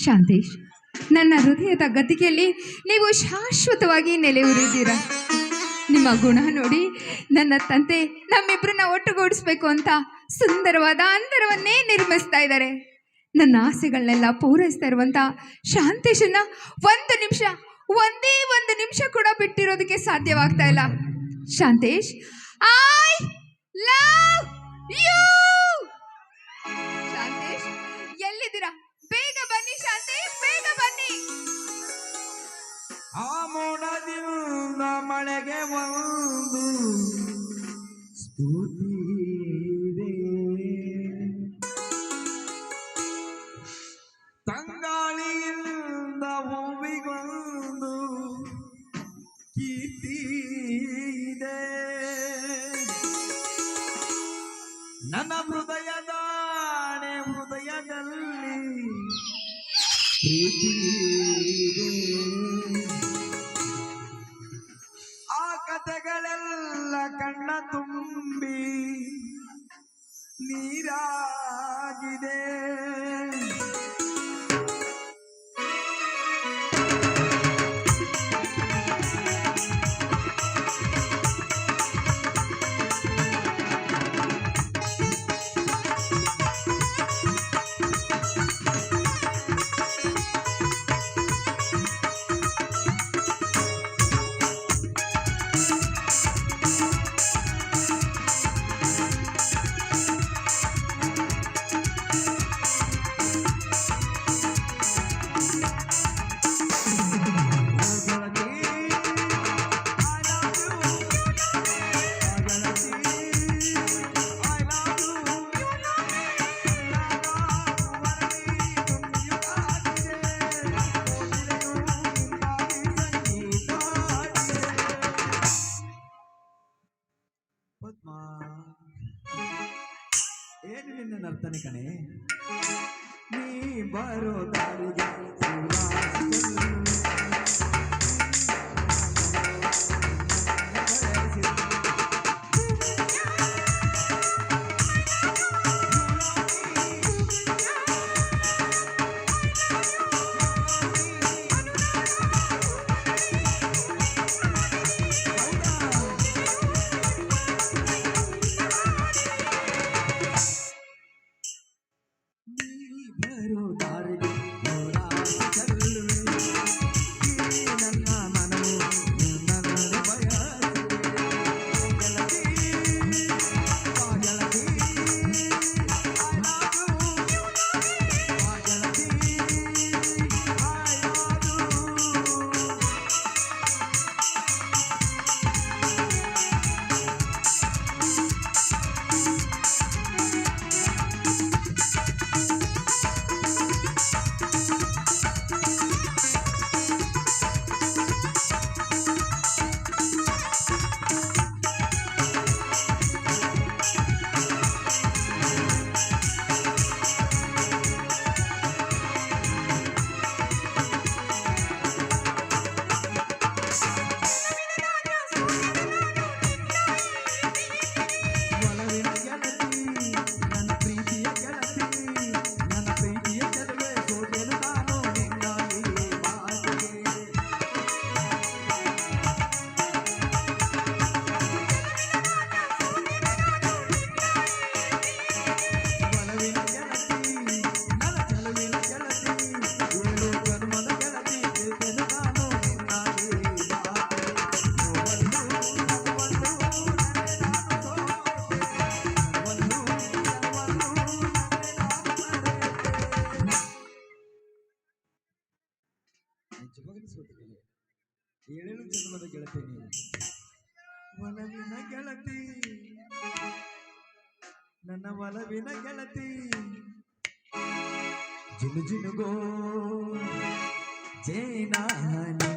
ಶಾಂತೇಶ್, ನನ್ನ ಹೃದಯದ ಗದ್ದಿಗೆಯಲ್ಲಿ ನೀವು ಶಾಶ್ವತವಾಗಿ ನೆಲೆಯೂರಿದ್ದೀರಾ. ನಿಮ್ಮ ಗುಣ ನೋಡಿ ನನ್ನ ತಂದೆ ನಮ್ಮಿಬ್ಬರನ್ನ ಒಟ್ಟುಗೂಡಿಸ್ಬೇಕು ಅಂತ ಸುಂದರವಾದ ಅಂತರವನ್ನೇ ನಿರ್ಮಿಸ್ತಾ ಇದ್ದಾರೆ. ನನ್ನ ಆಸೆಗಳನ್ನೆಲ್ಲ ಪೂರೈಸ್ತಾ ಇರುವಂಥ ಶಾಂತೇಶನ್ನ ಒಂದೇ ಒಂದು ನಿಮಿಷ ಕೂಡ ಬಿಟ್ಟಿರೋದಕ್ಕೆ ಸಾಧ್ಯವಾಗ್ತಾ ಇಲ್ಲ. Shantesh, I love you. Shantesh, ಎಲ್ಲಿದ್ದೀರಾ? ಬೇಗ ಬನ್ನಿ ಶಾಂತೇಶ್, ಬೇಗ ಬನ್ನಿ. ಆ ಮೋಡದಿಂದ ಮಳೆಗೆ ಒಂದು ಸ್ಫೂರ್ತಿ ಇದೆ, ತಂಗಾಳಿಯಿಂದ ಹೂವಿಗೊಂದು ಕೀರ್ತಿ ಇದೆ. ನನ್ನ ಹೃದಯದಲ್ಲಿ ಪ್ರೀತಿ ಇದೆ. ಆ ಕಥೆಗಳೆಲ್ಲ ಕಣ್ಣ ತುಂಬಿ ನೀರಾಗಿದೆ. ಏನು ನಿನ್ನ ನರ್ತನೆ ಕಣೆ, ನೀ ಬರೋ ದಾರಿಗೆ ಏಳೇಳು ಜನ್ಮದ ಗೆಳತಿ ನೀನು, ಒಲವಿನ ಗೆಳತಿ, ನನ್ನ ಒಲವಿನ ಗೆಳತಿ. ಜಿನು ಜಿನುಗೋ ಜೇನಾನಿ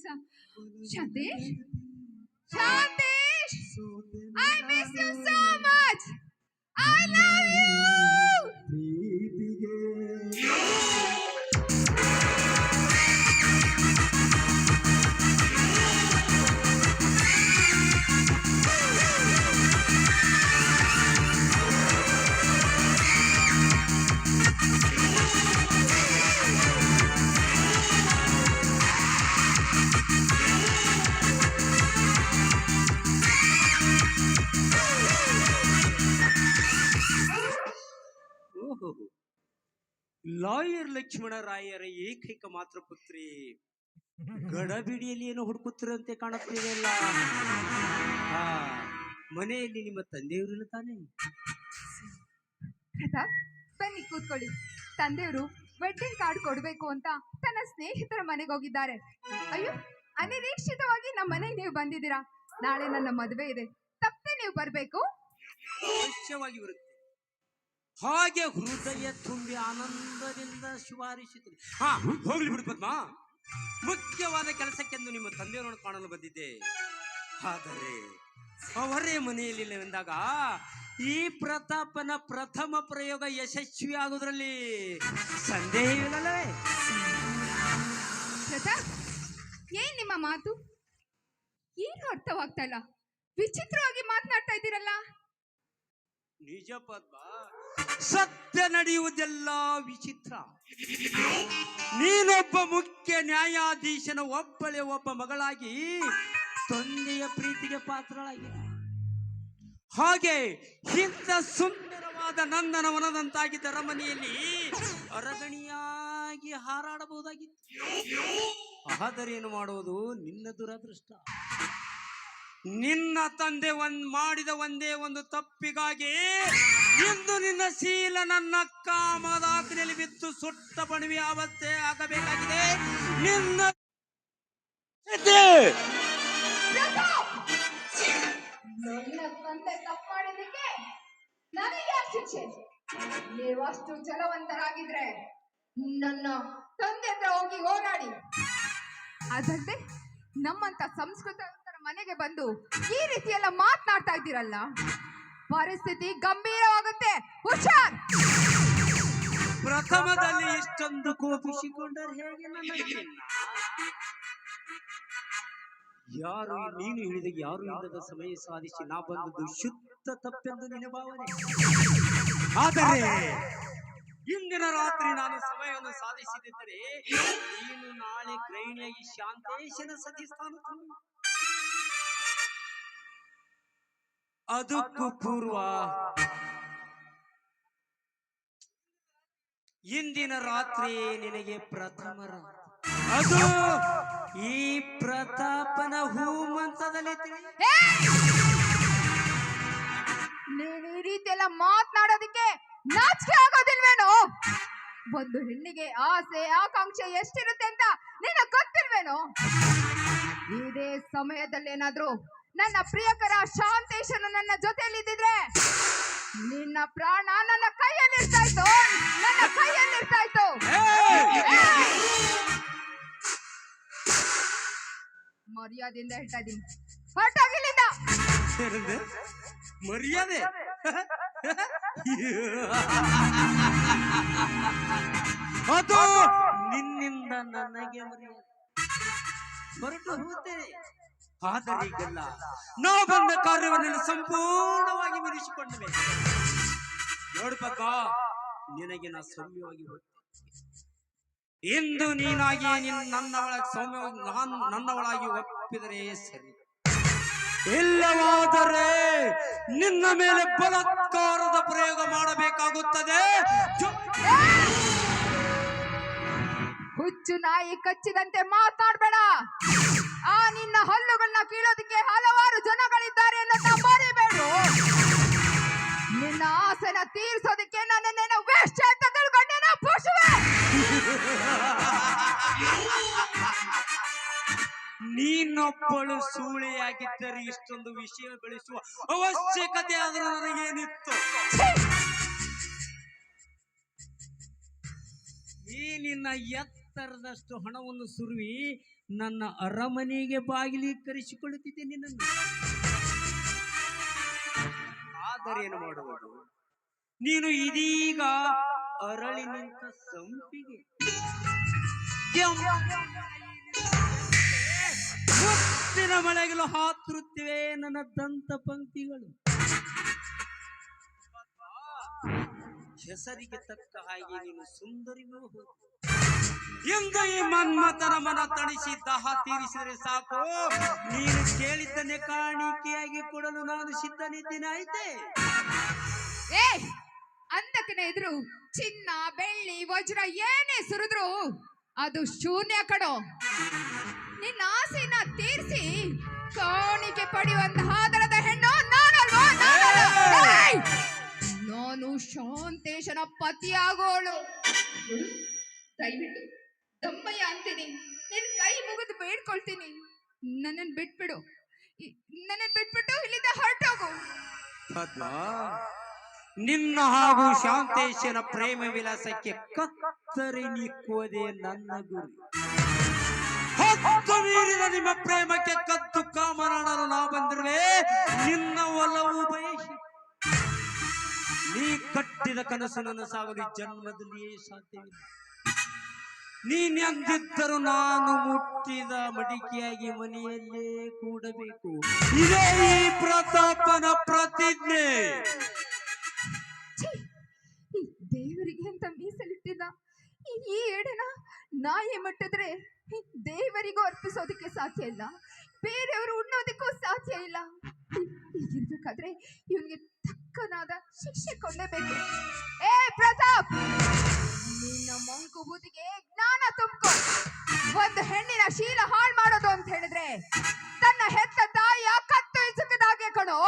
ಕೆಲಸ. Shantesh, Shantesh, I miss you so much. I love you. ಪ್ರೀತಿಗೆ ಓಹೋ, ಲಾಯರ್ ಲಕ್ಷ್ಮಣರಾಯರ ಏಕೈಕ ಮಾತ್ರ ಪುತ್ರಿ ಗಡಬಿಡಿಯಲ್ಲಿ ಏನೋ ಹುಡುಕುತ್ತಿರಂತೆ ಕಾಣುತ್ತಿದೆಯಲ್ಲ. ಆ ಮನೆಯಲ್ಲಿ ನಿಮ್ಮ ತಂದೆಯವರಿಲ್ಲ ತಾನೇ? ಪ್ರತಾಪ್, ಬನ್ನಿ ಕೂತ್ಕೊಳ್ಳಿ. ತಂದೆಯವರು ವೆಡ್ಡಿಂಗ್ ಕಾರ್ಡ್ ಕೊಡ್ಬೇಕು ಅಂತ ತನ್ನ ಸ್ನೇಹಿತರ ಮನೆಗೆ ಹೋಗಿದ್ದಾರೆ. ಅಯ್ಯೋ, ಅನಿರೀಕ್ಷಿತವಾಗಿ ನಮ್ಮ ಮನೆಗೆ ನೀವು ಬಂದಿದ್ದೀರಾ. ನಾಳೆ ನನ್ನ ಮದುವೆ ಇದೆ, ತಪ್ಪದೆ ನೀವು ಬರ್ಬೇಕು. ಅವಶ್ಯವಾಗಿ ಬರುತ್ತೆ. ಹಾಗೆ ಹೃದಯ ತುಂಬಿ ಆನಂದದಿಂದ ಶುಭಾರಿಸುತ್ತದೆ. ಹಾ, ಹೋಗ್ಲಿ ಬಿಡು ಪದ್ಮ. ಮುಖ್ಯವಾದ ಕೆಲಸಕ್ಕೆಂದು ನಿಮ್ಮ ತಂದೆಯವರನ್ನು ಕಾಣಲು ಬಂದಿದ್ದೆ. ಆದರೆ ಅವರೇ ಮನೆಯಲ್ಲಿಲ್ಲವೆಂದಾಗ ಈ ಪ್ರತಾಪನ ಪ್ರಥಮ ಪ್ರಯೋಗ ಯಶಸ್ವಿಯಾಗುವುದರಲ್ಲಿ ಸಂದೇಹವಿಲ್ಲವೇ? ಪ್ರತಾಪ್, ಏನ್ ನಿಮ್ಮ ಮಾತು? ಏನು ಅರ್ಥವಾಗ್ತಾ ಇಲ್ಲ. ವಿಚಿತ್ರವಾಗಿ ಮಾತನಾಡ್ತಾ ಇದ್ದೀರಲ್ಲ. ನಿಜ ಪದ್ಮ, ಸತ್ಯ ನಡೆಯುವುದೆಲ್ಲ ವಿಚಿತ್ರ. ನೀನೊಬ್ಬ ಮುಖ್ಯ ನ್ಯಾಯಾಧೀಶನ ಒಬ್ಬ ಮಗಳಾಗಿ ತಂದೆಯ ಪ್ರೀತಿಗೆ ಪಾತ್ರಳಾಗಿ, ಹಾಗೆ ಇಂಥ ಸುಂದರವಾದ ನಂದನವನದಂತಾಗಿದ್ದ ಅರಮನೆಯಲ್ಲಿ ಅರಗಣಿಯಾಗಿ ಹಾರಾಡಬಹುದಾಗಿತ್ತು. ಆದರೇನು ಮಾಡುವುದು? ನಿನ್ನ ದುರದೃಷ್ಟ. ನಿನ್ನ ತಂದೆ ಮಾಡಿದ ಒಂದೇ ಒಂದು ತಪ್ಪಿಗಾಗಿ ಇಂದು ನಿನ್ನ ಶೀಲ ನನ್ನ ಕಾಮದಾಗ್ನಿಯಲ್ಲಿ ಬಿದ್ದು ಸುಟ್ಟ ಬಣವಿ ಅವಸ್ಥೆ ಆಗಬೇಕಾಗಿದೆ. ನಿನ್ನ ನನ್ನ ತಂದೆ ತಪ್ಪು ಮಾಡಿದ್ದಕ್ಕೆ ನನಗೆ ಯಾಕೆ ಶಿಕ್ಷೆ? ನೀವಷ್ಟು ಛಲವಂತರಾಗಿದ್ರೆ ನನ್ನ ತಂದೆ ಹತ್ರ ಹೋಗಿ ಹೋರಾಡಿ. ಅದಲ್ಲದೆ ನಮ್ಮಂತ ಸಂಸ್ಕೃತವಂತರ ಮನೆಗೆ ಬಂದು ಈ ರೀತಿ ಎಲ್ಲ ಮಾತನಾಡ್ತಾ ಇದ್ದೀರಲ್ಲ, ಪರಿಸ್ಥಿತಿ ಗಂಭೀರವಾಗುತ್ತೆ. ಹುಷಾರ್. ಪ್ರಥಮದಲ್ಲಿ ಇಷ್ಟೊಂದು ಕೋಪಿಸಿಕೊಂಡರೆ ಹೇಗೆ? ನನ್ನ ಯಾರು ನೀನು ಹೇಳಿದ ಯಾರು ಇಲ್ಲದ ಸಮಯ ಸಾಧಿಸಿ ನಾ ಬಂದದ್ದು ಶುದ್ಧ ತಪ್ಪೆಂದು ನಿನ್ನ ಭಾವನೆ. ಆದರೆ ಇಂದಿನ ರಾತ್ರಿ ನಾನು ಸಮಯವನ್ನು ಸಾಧಿಸಿದ್ದರೆ ನೀನು ನಾಳೆ ಗೃಹಿಣಿಯಾಗಿ ಶಾಂತೇಶನ ಸತಿ ಸ್ಥಾನ ತುಂಬು. ಅದಕ್ಕೂ ಪೂರ್ವ ಇಂದಿನ ರಾತ್ರಿ ನಿನಗೆ ಪ್ರಥಮ ರಾತ್ರಿ. ಅದು ಈ ಪ್ರತಾಪನ ಹೂಮಂತದಲ್ಲಿ ನೀನು ಈ ರೀತಿ ಎಲ್ಲ ಮಾತನಾಡೋದಕ್ಕೆ ನಾಚಿಕೆ ಆಗೋದಿಲ್ವೇನೋ? ಒಂದು ಹೆಣ್ಣಿಗೆ ಆಸೆ ಆಕಾಂಕ್ಷೆ ಎಷ್ಟಿರುತ್ತೆ ಅಂತ ನಿನಗೆ ಗೊತ್ತಿಲ್ವೇನೋ? ಇದೇ ಸಮಯದಲ್ಲೇನಾದ್ರೂ ನನ್ನ ಪ್ರಿಯಕರ ಶಾಂತೇಶನು ನನ್ನ ಜೊತೆಯಲ್ಲಿದ್ದಿದ್ರೆ ನಿನ್ನ ಪ್ರಾಣ ನನ್ನ ಕೈಯಲ್ಲಿರ್ತಾ ಇತ್ತು, ನನ್ನ ಕೈಯಲ್ಲಿರ್ತಾ ಇತ್ತು. ಮರ್ಯಾದೆಯಿಂದ ಹೇಳ್ತಾ ಇದ್ದೀನಿ, ಹೊರಟಾಗಿಲ್ಲಿಂದ. ಮರ್ಯಾದೆ? ಅದು ನಿನ್ನಿಂದ ನನಗೆ ಮರ್ಯಾದೆ. ಹೊರಟು ಹೋಗುತ್ತೇನೆ. ಆದರೆ ಈಗಲ್ಲ, ನಾವು ಬಂದ ಕಾರ್ಯವನ್ನು ಸಂಪೂರ್ಣವಾಗಿ ಮುಗಿಸಿಕೊಂಡವೆ. ನೋಡು ಪಕ್ಕ, ನಿನಗೆ ನಾ ಸೌಮ್ಯವಾಗಿ ಹೋಗ್ತೇನೆ. ಇಂದು ನೀನಾಗಿ ನನ್ನವಳಾಗಿ ಸೌಮ್ಯವಾಗಿ ನಾನು ನನ್ನವಳಾಗಿ ಒಪ್ಪಿದರೆ ಸರಿ, ಇಲ್ಲವಾದರೆ ನಿನ್ನ ಮೇಲೆ ಬಲಾತ್ಕಾರದ ಪ್ರಯೋಗ ಮಾಡಬೇಕಾಗುತ್ತದೆ. ಹುಚ್ಚು ನಾಯಿ ಕಚ್ಚಿದಂತೆ ಮಾತಾಡ್ಬೇಡ. ಆ ನಿನ್ನ ಹಲ್ಲುಗಳನ್ನ ಕೀಳೋದಕ್ಕೆ ಹಲವಾರು ಜನಗಳಿದ್ದಾರೆ ಅನ್ನೋದನ್ನ ಮರಿಬೇಡು. ನಿನ್ನ ಆಸೆನ ತೀರ್ಸೋದಕ್ಕೆ ನನ್ನೇನೋ ವೇಶ್ಯ ಅಂತ ತಿಳ್ಕೊಂಡೇನೋ ಪುಷ್ಪೆ. ನೀನೊಬ್ಬಳು ಸೂಳೆಯಾಗಿದ್ದರೆ ಇಷ್ಟೊಂದು ವಿಷಯ ಬೆಳೆಸುವ ಅವಶ್ಯಕತೆ ಆದರೂ ನನಗೇನಿತ್ತು? ಈ ನಿನ್ನ ಎತ್ತರದಷ್ಟು ಹಣವನ್ನು ಸುರುವಿ ನನ್ನ ಅರಮನೆಗೆ ಬಾಗಿಲಿ ಕರೆಸಿಕೊಳ್ಳುತ್ತಿದ್ದೆ ನಿನ್ನನ್ನು. ಆದರೇನು ಮಾಡುವುದು? ನೀನು ಇದೀಗ ಅರಳಿ ನಿಂತ ಸಂಪಿಗೆ, ಮುತ್ತಿನ ಮಳೆಗಳು ಹಾತುರುತ್ತಿವೆ ನನ್ನ ದಂತ ಪಂಕ್ತಿಗಳು. ಹೆಸರಿಗೆ ತಕ್ಕ ಹಾಗೆ ನೀನು ಸುಂದರಿಯೂ ಹೌದು. ಎಂದು ಈ ಮನ್ಮಥನ ಮನ ತಣಿಸಿ ದಾಹ ತೀರಿಸಿದರೆ ಸಾಕು, ನೀನು ಕೇಳಿದ್ದನ್ನೇ ಕಾಣಿಕೆಯಾಗಿ ಕೊಡಲು ನಾನು ಸಿದ್ಧನಿದ್ದೇನೆ. ಆಯ್ತೆ? ಏ ಅಂದಕ್ಕನ ಎದುರು ಚಿನ್ನ ಬೆಳ್ಳಿ ವಜ್ರ ಏನೇ ಸುರಿದ್ರು ಅದು ಶೂನ್ಯ ಕಡೋ. ನಿನ್ನ ಆಸೆನ ತೀರಿಸಿ ಕಾಣಿಕೆ ಪಡೆಯುವಂತಹ ದರದ ಹೆಣ್ಣು ನಾನಲ್ವಾ? ಏಯ್! ನಾನು ಶಾಂತೇಶನ ಪತಿಯಾಗೋಳು. ದಯವಿಟ್ಟು ದಮ್ಮಯ್ಯ ಅಂತೀನಿ, ನಿನ್ ಕೈ ಮುಗಿದು ಬೇಡ್ಕೊಳ್ತೀನಿ, ನನ್ನನ್ನು ಬಿಟ್ಬಿಡು. ನನ್ನನ್ನು ಬಿಟ್ಬಿಟ್ಟು ಇಲ್ಲಿಂದ ಹೊರಟೋಗು. ಪದ್ಮ, ನಿನ್ನ ಹಾಗೂ ಶಾಂತೇಶನ ಪ್ರೇಮ ವಿಲಾಸಕ್ಕೆ ಕತ್ತರಿ ನಿಕ್ಕುವುದೇ ನನ್ನ ಗುರಿ. ಹತ್ತು ಮೀರಿದ ನಿಮ್ಮ ಪ್ರೇಮಕ್ಕೆ ಕದ್ದು ಕಾಮರಾಣಲು ನಾ ಬಂದಿರುವೆ ನಿನ್ನ ಒಲವು ಬಯಸಿ. ನೀ ಕಟ್ಟಿದ ಕನಸು ನನಸಾಗಲು ಜನ್ಮದಲ್ಲಿಯೇ ಸಾಧ್ಯವಿಲ್ಲ. ನೀನೆಂದಿದ್ದರೂ ನಾನು ಮುಟ್ಟಿದ ಮಡಿಕೆಯಾಗಿ ಮನೆಯಲ್ಲೇ ಕೂಡಬೇಕು. ಇದೇ ಈ ಪ್ರತಾಪನ ಪ್ರತಿಜ್ಞೆ. ದೇವರಿಗೆ ಅಂತ ಮೀಸಲಿಟ್ಟಿದ್ದ ಈ ಎಡೆನ ನಾಯಿ ಮುಟ್ಟಿದ್ರೆ ದೇವರಿಗೂ ಅರ್ಪಿಸೋದಕ್ಕೆ ಸಾಧ್ಯ ಇಲ್ಲ, ಬೇರೆಯವರು ಉಣ್ಣೋದಕ್ಕೂ ಸಾಧ್ಯ ಇಲ್ಲ. ಹೀಗಿರ್ಬೇಕಾದ್ರೆ ಇವನಿಗೆ ತಕ್ಕನಾದ ಶಿಕ್ಷೆ ಕೊಳ್ಳೇಬೇಕು. ಏ ಪ್ರತಾಪ್, ನಿನ್ನ ಮಂಕು ಬುದ್ಧಿಗೆ ಜ್ಞಾನ ತುಂಬಿಕೊ. ಒಂದು ಹೆಣ್ಣಿನ ಶೀಲ ಹಾಳು ಮಾಡೋದು ಅಂತ ಹೇಳಿದ್ರೆ ತನ್ನ ಹೆತ್ತ ತಾಯಿಯ ಕತ್ತು ಇಸುಕದಾಗೆ ಕಣೋ.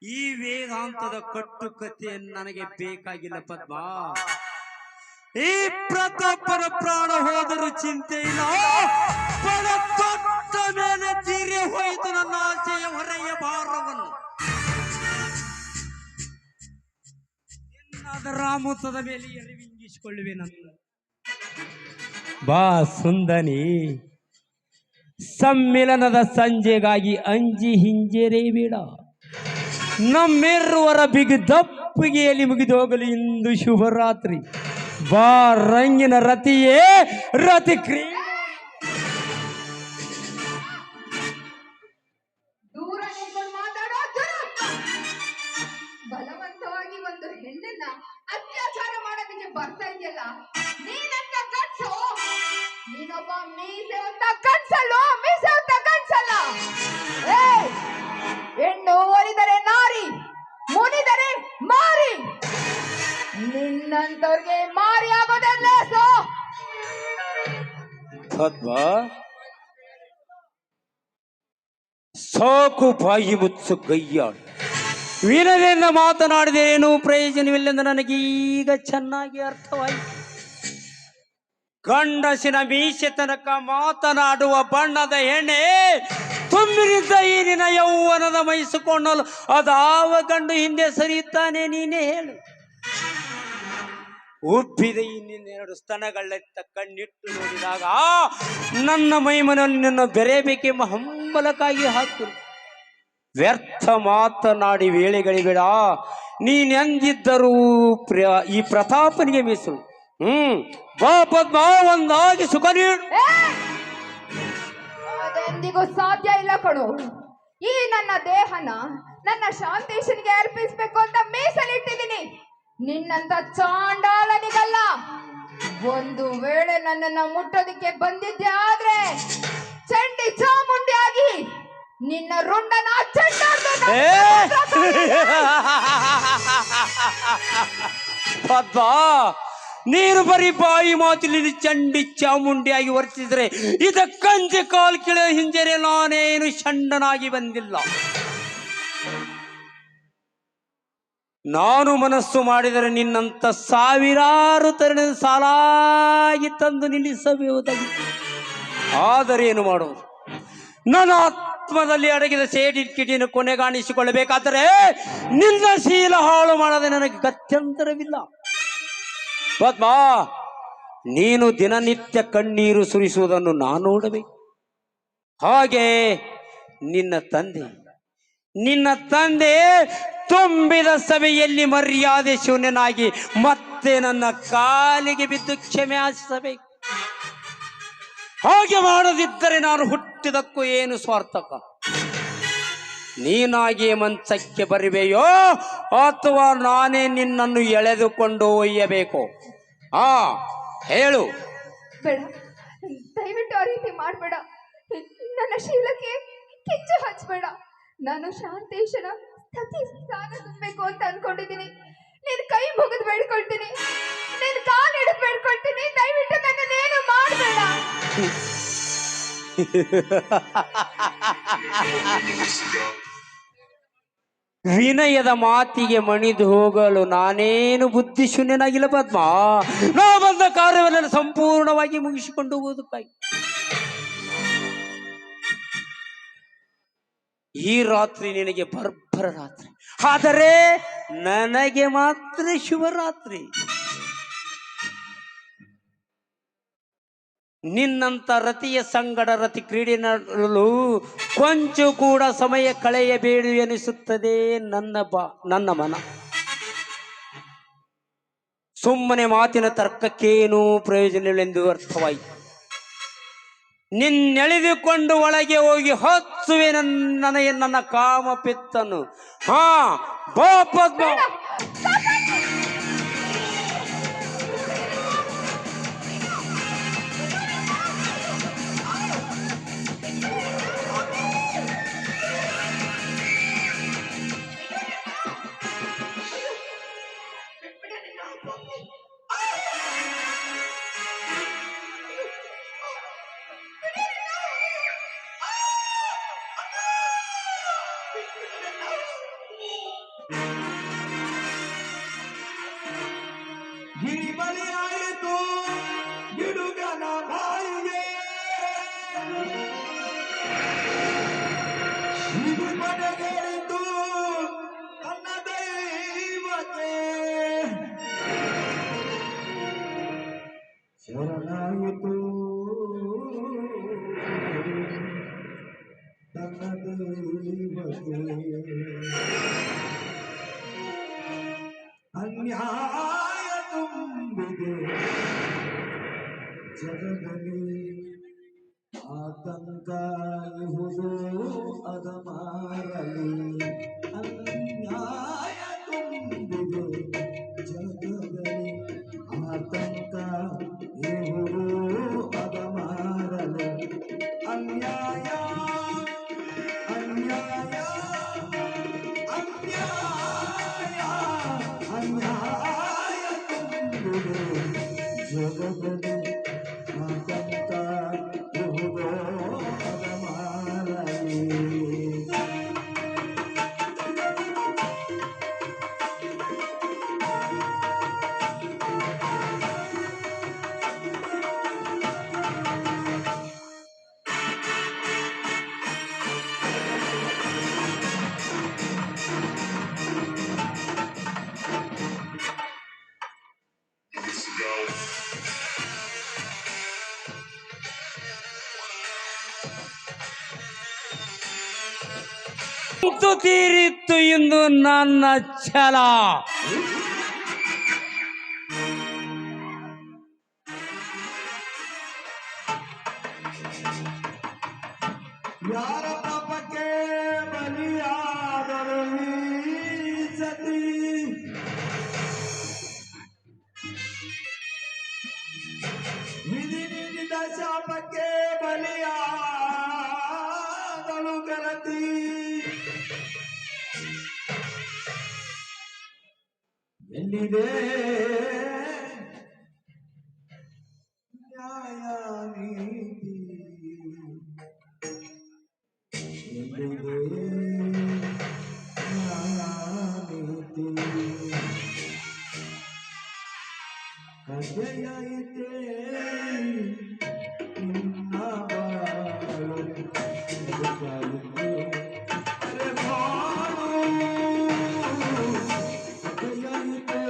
ಈ ವೇದಾಂತದ ಕಟ್ಟುಕತೆ ನನಗೆ ಬೇಕಾಗಿಲ್ಲ ಪದ್ಮ. ಈ ಪ್ರತಾಪನ ಪ್ರಾಣ ಹೋದರೂ ಚಿಂತೆ ಇಲ್ಲ. ಬಡ ತೊಟ್ಟ ಮೇಲೆ ತೀರೆ ಹೋಯಿತು ನನ್ನ ಆಸೆಯ ಹೊರೆಯ ಭಾರವನ್ನು. ನಿನ್ನಾದ ರಾಮುತದ ಮೇಲೆ ಎರಿವಿಂಗಿಸಿಕೊಳ್ಳುವೆ ನನ್ನ. ಬಾ ಸುಂದನಿ, ಸಮ್ಮಿಲನದ ಸಂಜೆಗಾಗಿ ಅಂಜಿ ಹಿಂಜೆರೇಬೇಡ. ನಮ್ಮೆರುವರ ಬಿಗಿದಪ್ಪಿಗೆಯಲ್ಲಿ ಮುಗಿದು ಹೋಗಲು ಇಂದು ಶುಭರಾತ್ರಿ. ಬಾ ರಂಗಿನ ರತಿಯೇ ರತಿ ದೂರ ನಿಂತ್ಕೊಂಡು ಮಾತಾಡೋ ಬಲವಂತವಾಗಿ ಒಂದು ಹೆಣ್ಣನ್ನ ಅತ್ಯಾಚಾರ ಮಾಡೋದಕ್ಕೆ ಬರ್ತಾ ಇದೆಯಲ್ಲ, ನೀನಂತ ಗಂಡ್ಸು, ನೀನೊಬ್ಬ ಮೀಸೆ ಅಂತ ಗಂಡ್ಸಲ್ವೋ? ಮೀಸೆ ಅಂತ ಗಂಡ್ಸಲ್ಲ. ಹೆಣ್ಣು ಒಲಿದರೆ ನಾರಿ, ಮುನಿದರೆ ಮಾರಿ. ನಿನ್ನಂತವ್ರಿಗೆ ಮಾರಿ ಆಗೋದೆಲ್ಲ ಸಾಕು ಬಾಯಿ ಮುಚ್ಚು ಗಯ್ಯಾಳು. ವಿನದಿಂದ ಮಾತನಾಡಿದೆ ಏನೂ ಪ್ರಯೋಜನವಿല്ലെಂದು ನನಗೀಗ ಚೆನ್ನಾಗಿ ಅರ್ಥವಾಯಿತು. ಗಂಡಸಿನ ಮೀಸೆ ತನಕ ಮಾತನಾಡುವ ಬಣ್ಣದ ಎಣ್ಣೆ ತುಂಬಿರಿದ್ದ ಈ ನಿನ್ನ ಯೌವನದ ಮೈಸಿಕೊಳ್ಳಲು ಅದಾವ ಗಂಡು ಹಿಂದೆ ಸರಿಯುತ್ತಾನೆ? ನೀನೇ ಹೇಳು. ಉಬ್ಬಿದ ಇನ್ನೆರಡು ಸ್ತನಗಳೆತ್ತ ಕಣ್ಣಿಟ್ಟು ನೋಡಿದಾಗ ನನ್ನ ಮೈಮನಲ್ಲಿ ನಿನ್ನ ಬೆರೆಯಬೇಕೆಂಬ ಹಂಬಲಕ್ಕಾಗಿ ಹಾಕು. ವ್ಯರ್ಥ ಮಾತನಾಡಿ ವೇಳೆಗಳಿಬೇಡ. ನೀನೆಂದಿದ್ದರೂ ಈ ಪ್ರತಾಪನಿಗೆ ಮೀಸಲು. ಬಾ ಪದ್ಮ, ಒಂದಾಗಿ ಸುಖ ನೀಡು. ಅದೆಂದಿಗೂ ಸಾಧ್ಯ ಇಲ್ಲ ಕಣು. ಈ ನನ್ನ ದೇಹನ ನನ್ನ ಶಾಂತೇಶನಿಗೆ ಅರ್ಪಿಸ್ಬೇಕು ಅಂತ ಮೀಸಲಿಟ್ಟಿದ್ದೀನಿ, ನಿನ್ನಂತ ಚಾಂಡಾಲನಿಗಲ್ಲ. ಒಂದು ವೇಳೆ ನನ್ನನ್ನ ಮುಟ್ಟೋದಕ್ಕೆ ಬಂದಿದ್ದೆ ಆದ್ರೆ ಚಂಡಿ ಚಾಮುಂಡಿ ಆಗಿ ನಿನ್ನ ರುಂಡನ ಪದ್ಮ, ನೀನು ಬರೀ ಬಾಯಿ ಮಾತಿನಲ್ಲಿ ಚಂಡಿ ಚಾಮುಂಡಿಯಾಗಿ ವರ್ತಿಸಿದ್ರೆ ಇದಕ್ಕಂಜೆ ಕಾಲ್ ಕಿಳ ಹಿಂಜರೆ ನಾನೇನು ಷಂಡನಾಗಿ ಬಂದಿಲ್ಲ. ನಾನು ಮನಸ್ಸು ಮಾಡಿದರೆ ನಿನ್ನಂತ ಸಾವಿರಾರು ತರುಣ ಸಾಲಾಗಿ ತಂದು ನಿಲ್ಲಿಸಬಹುದಾಗಿತ್ತು. ಆದರೇನು ಮಾಡುವುದು? ನನ್ನ ಆತ್ಮದಲ್ಲಿ ಅಡಗಿದ ಸೇಡಿ ಕಿಡಿಯನ್ನು ಕೊನೆಗಾಣಿಸಿಕೊಳ್ಳಬೇಕಾದರೆ ನಿನ್ನ ಶೀಲ ಹಾಳು ಮಾಡದೆ ನನಗೆ ಗತ್ಯಂತರವಿಲ್ಲ. ಪದ್ಮ, ನೀನು ದಿನನಿತ್ಯ ಕಣ್ಣೀರು ಸುರಿಸುವುದನ್ನು ನಾನು ನೋಡಬೇಕು. ಹಾಗೆ ನಿನ್ನ ತಂದೆ ತುಂಬಿದ ಸಭೆಯಲ್ಲಿ ಮರ್ಯಾದೆ ಶೂನ್ಯನಾಗಿ ಮತ್ತೆ ನನ್ನ ಕಾಲಿಗೆ ಬಿದ್ದು ಕ್ಷಮೆ ಯಾಚಿಸಬೇಕು. ಹಾಗೆ ಮಾಡದಿದ್ದರೆ ನಾನು ಹುಟ್ಟಿದಕ್ಕೂ ಏನು ಸ್ವಾರ್ಥಕ? ನೀನಾಗಿ ಮಂಚಕ್ಕೆ ಬರುವೆಯೋ ಅಥವಾ ನಾನೇ ನಿನ್ನನ್ನು ಎಳೆದುಕೊಂಡು ಒಯ್ಯಬೇಕು? ಹೇಳು. ಬೇಡ, ದಯವಿಟ್ಟು ಆ ರೀತಿ ಮಾಡಬೇಡ. ನನ್ನ ಶೀಲಕ್ಕೆ ಕಿಚ್ಚು ಹಚ್ಚಬೇಡ. ನಾನು ಶಾಂತೇಶನ ಸತಿ ಸ್ಥಾನ ತುಂಬಬೇಕು ಅಂತ ಅನ್ಕೊಂಡಿದ್ದೀನಿ. ನಿನ್ ಕೈ ಮುಗಿದು ಬೇಡ್ಕೊಳ್ತೀನಿ, ನಿನ್ ಕಾಲು ಹಿಡಿದು ಬೇಡ್ಕೊಳ್ತೀನಿ. ದಯವಿಟ್ಟು ನನ್ನನ್ನೇನು ಮಾಡಬೇಡ. ವಿನಯದ ಮಾತಿಗೆ ಮಣಿದು ಹೋಗಲು ನಾನೇನು ಬುದ್ಧಿ ಶೂನ್ಯನಾಗಿಲ್ಲ ಪದ್ಮ. ನಾ ಬಂದ ಕಾರ್ಯವನ್ನು ಸಂಪೂರ್ಣವಾಗಿ ಮುಗಿಸಿಕೊಂಡು ಹೋಗುವುದಕ್ಕಾಗಿ ಈ ರಾತ್ರಿ ನಿನಗೆ ಬರ್ಬರ ರಾತ್ರಿ, ಆದರೆ ನನಗೆ ಮಾತ್ರ ಶುಭರಾತ್ರಿ. ನಿನ್ನಂತ ರತಿಯ ಸಂಗಡ ರತಿ ಕ್ರೀಡೆ ನಡೆಯಲು ಕೊಂಚು ಕೂಡ ಸಮಯ ಕಳೆಯಬೇಡಿ ಎನಿಸುತ್ತದೆ ನನ್ನ ಮನ. ಸುಮ್ಮನೆ ಮಾತಿನ ತರ್ಕಕ್ಕೇನೂ ಪ್ರಯೋಜನವಿല്ലെಂದು ಅರ್ಥವಾಯಿತು. ನಿನ್ನೆಳೆದುಕೊಂಡು ಒಳಗೆ ಹೋಗಿ ಹಚ್ಚುವೆ ನನ್ನ ಕಾಮ ಪಿತ್ತನು. ಬಾ ಪದ್ಮ. ಗಿರಿಬಲಿಯಾಯಿತು ಗಿಡುಗನ ಬಾಯಿಗೆ, ಇದು ಮನೆಗಳಿತು ನನ್ನ ದೈವತೆ. ಶರಣಾಯಿತು ನನ್ನ ದೈವತೆ. ಅನ್ಯಾಯ ತುಂಬಿದೆ ಜಗದಲ್ಲಿ, ಆತಂಕ ಇಹುದು ಅದ ಮಾರಲಿ. ಅನ್ಯಾಯ ತುಂಬಿದೆ ಜಗದಲ್ಲಿ, ಆತಂಕ ಇಹುದು ಅದ ಮಾರಲಿ. ಅನ್ಯಾಯ ಅನ್ಯಾಯ ಅನ್ಯಾಯ ಅನ್ಯಾಯ ತುಂಬಿದೆ ಜಗದಲ್ಲಿ, ಆತಂಕ ಇಹುದೋ ಅದ ಮಾರಲಿ. ತೀರಿತ್ತು ಇಂದು ನನ್ನ ಛಲ. ಯಾರ ಪಾಪಕ್ಕೆ ಬಲಿಯಾದರು ಈ ಸತಿ, ವಿಧಿ ನೀಡಿದ ಶಾಪಕ್ಕೆ ಬಲಿಯಾದಳು ಗರತಿ. ಎಲ್ಲಿದೆ ನ್ಯಾಯ ನೀತಿ, ಎಲ್ಲಿದೆ ನ್ಯಾಯ ನೀತಿ. ಕಥೆಯೈತೆ ನಿನ್ನ ಬಾಳು, ಅರೆ ಬಾಳು. ಕಥೆಯೈತೆ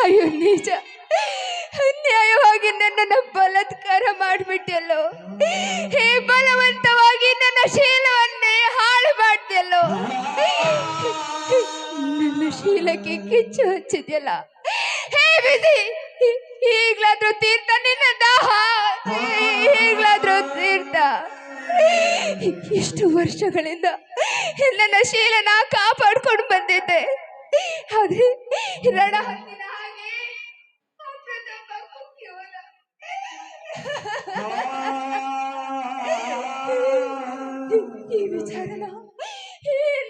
ಅಯ್ಯೋ ನಿಜ, ಅನ್ಯಾಯವಾಗಿ ನನ್ನನ್ನು ಬಲಾತ್ಕಾರ ಮಾಡಿಬಿಟ್ಟೆಲ್ಲೋ. ಹೇ ಬಲವಂತವಾಗಿ ನನ್ನ ಶೀಲವನ್ನೇ ಹಾಳು ಮಾಡ್ದೆಲ್ಲೋ. ನನ್ನ ಶೀಲಕ್ಕೆ ಕಿಚ್ಚು ಹಚ್ಚಿದ್ಯಲ್ಲ. ಹೇ ವಿಧಿ, ಈಗ್ಲಾದ್ರೂ ತೀರ್ಥ ನಿನ್ನ ದಾಹ, ಈಗ್ಲಾದ್ರೂ ತೀರ್ಥ. ಇಷ್ಟು ವರ್ಷಗಳಿಂದ ನನ್ನ ಶೀಲನ ಕಾಪಾಡ್ಕೊಂಡು ಬಂದಿದ್ದೆ. ಆದ್ರೆ ರಣಹದ್ದಿನ ಹಾಗೆ ಅಪ್ರತಿಮ ಕುಗ್ಗಿಹೋದ. ಈ ವಿಚಾರನ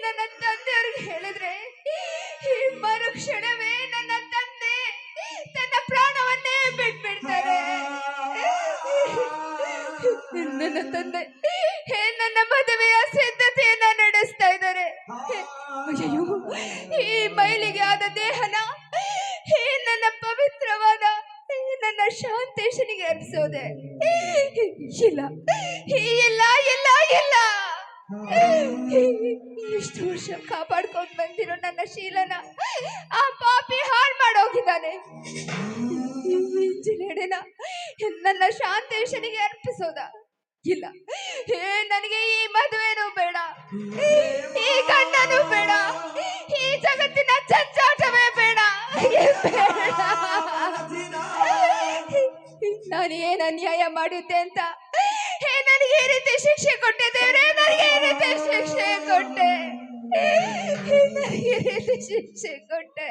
ನನ್ನ ತಂದೆಯವ್ರಿಗೆ ಹೇಳಿದ್ರೆ ಈ ಮರುಕ್ಷಣವೇ ನನ್ನ ತಂದೆ ತನ್ನ ಪ್ರಾಣವನ್ನೇ ಬಿಟ್ಬಿಡ್ತಾರೆ. ನನ್ನ ತಂದೆ ನನ್ನ ಮದುವೆಯ ಸಿದ್ಧತೆಯನ್ನ ನಡೆಸ್ತಾ ಇದ್ದಾರೆ. ಅಯ್ಯೋ, ಈ ಮೈಲಿಗೆ ಆದ ದೇಹನ ನನ್ನ ಪವಿತ್ರವಾದ ನನ್ನ ಶಾಂತೇಶನಿಗೆ ಅರ್ಪಿಸೋದೆ. ಇಲ್ಲ ಇಲ್ಲ ಇಲ್ಲ ಇಲ್ಲ, ಇಷ್ಟು ವರ್ಷ ಕಾಪಾಡ್ಕೊಂಡು ಬಂದಿರೋ ನನ್ನ ಶೀಲನ ಆ ಪಾಪಿ ಹಾಳು ಮಾಡೋಗಿದ್ದಾನೆ. ಇಂಜಿನೇಡನ ನನ್ನ ಶಾಂತೇಶನಿಗೆ ಅರ್ಪಿಸೋದ? ಇಲ್ಲ, ನನಗೆ ಈ ಮದುವೆನೂ ಬೇಡ, ಈ ಗಂಡನೂ ಬೇಡ, ಈ ಜಗತ್ತಿನ ಜಂಜಾಟವೇ ಬೇಡ. ನಾನು ಏನ್ ಅನ್ಯಾಯ ಮಾಡಿದ್ದೆ ಅಂತ ನನಗೆ ಈ ರೀತಿ ಶಿಕ್ಷೆ ಕೊಟ್ಟೆ ದೇವ್ರೆ, ನನಗೆ ಈ ರೀತಿ ಶಿಕ್ಷೆ ಕೊಟ್ಟೆ, ನನಗೆ ಈ ರೀತಿ ಶಿಕ್ಷೆ ಕೊಟ್ಟೆ.